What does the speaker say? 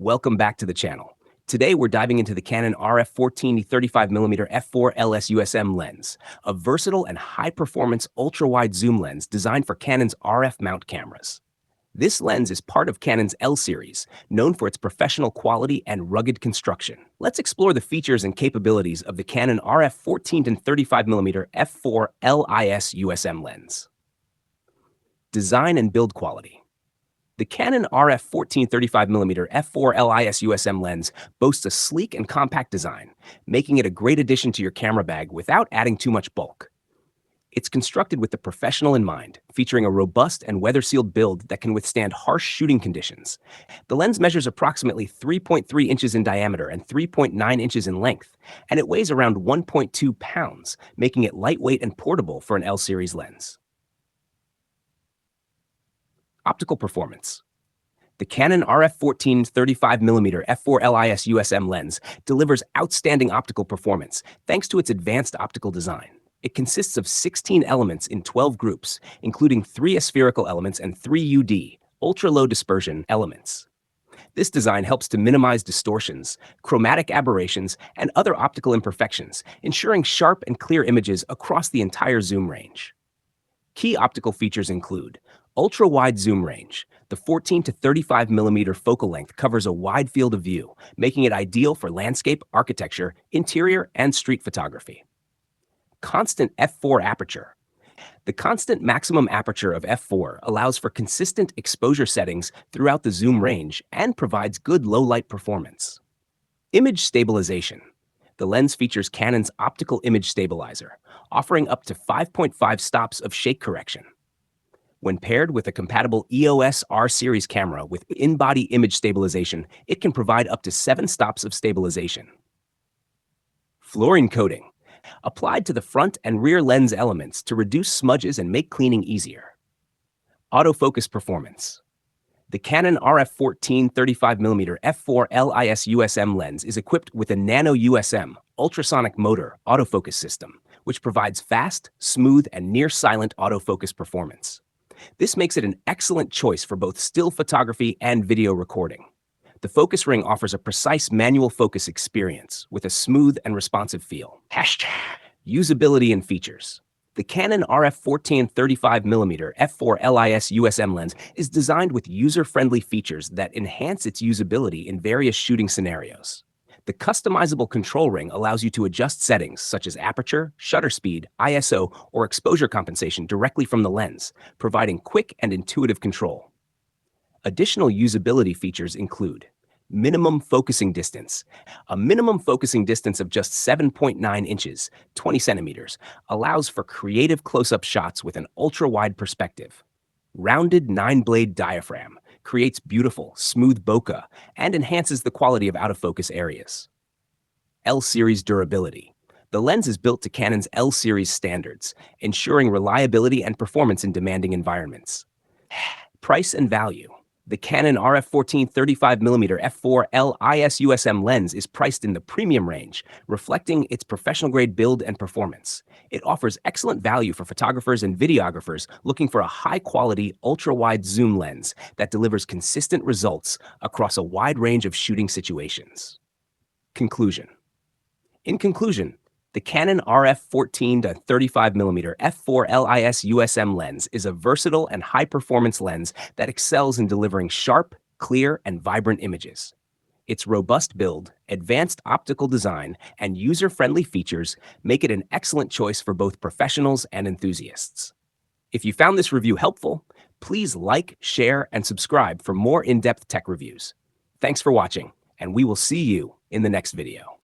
Welcome back to the channel. Today we're diving into the Canon RF14-35mm f4 LS USM lens, a versatile and high-performance ultra-wide zoom lens designed for Canon's RF mount cameras. This lens is part of Canon's L series, known for its professional quality and rugged construction. Let's explore the features and capabilities of the Canon RF14-35mm f4 LIS USM lens. Design and build quality. The Canon RF14-35mm f4 LIS USM lens boasts a sleek and compact design, making it a great addition to your camera bag without adding too much bulk. It's constructed with the professional in mind, featuring a robust and weather-sealed build that can withstand harsh shooting conditions. The lens measures approximately 3.3 inches in diameter and 3.9 inches in length, and it weighs around 1.2 pounds, making it lightweight and portable for an L series lens. Optical performance. The Canon RF14-35mm f4 LIS USM lens delivers outstanding optical performance thanks to its advanced optical design. It consists of 16 elements in 12 groups, including 3 aspherical elements and 3 UD, ultra-low dispersion elements. This design helps to minimize distortions, chromatic aberrations, and other optical imperfections, ensuring sharp and clear images across the entire zoom range. Key optical features include ultra-wide zoom range. The 14 to 35 millimeter focal length covers a wide field of view, making it ideal for landscape, architecture, interior, and street photography. Constant f4 aperture. The constant maximum aperture of f4 allows for consistent exposure settings throughout the zoom range and provides good low-light performance. Image stabilization. The lens features Canon's optical image stabilizer, offering up to 5.5 stops of shake correction. When paired with a compatible EOS R series camera with in-body image stabilization, it can provide up to 7 stops of stabilization. Fluorine coating. Applied to the front and rear lens elements to reduce smudges and make cleaning easier. Autofocus performance. The Canon RF14-35mm f4 LIS USM lens is equipped with a Nano USM ultrasonic motor autofocus system, which provides fast, smooth, and near-silent autofocus performance. This makes it an excellent choice for both still photography and video recording. The focus ring offers a precise manual focus experience with a smooth and responsive feel. Usability and features. The Canon RF14-35mm f4 LIS USM lens is designed with user-friendly features that enhance its usability in various shooting scenarios. The customizable control ring allows you to adjust settings such as aperture, shutter speed, ISO, or exposure compensation directly from the lens, providing quick and intuitive control. Additional usability features include minimum focusing distance. A minimum focusing distance of just 7.9 inches, 20 centimeters, allows for creative close-up shots with an ultra-wide perspective. Rounded 9-blade diaphragm creates beautiful, smooth bokeh and enhances the quality of out-of-focus areas. L-series durability. The lens is built to Canon's L-series standards, ensuring reliability and performance in demanding environments. Price and value. The Canon RF14-35mm f4 LIS USM lens is priced in the premium range, reflecting its professional-grade build and performance. It offers excellent value for photographers and videographers looking for a high-quality, ultra-wide zoom lens that delivers consistent results across a wide range of shooting situations. Conclusion. In conclusion, the Canon RF14-35mm f4 LIS USM lens is a versatile and high-performance lens that excels in delivering sharp, clear, and vibrant images. Its robust build, advanced optical design, and user-friendly features make it an excellent choice for both professionals and enthusiasts. If you found this review helpful, please like, share, and subscribe for more in-depth tech reviews. Thanks for watching, and we will see you in the next video.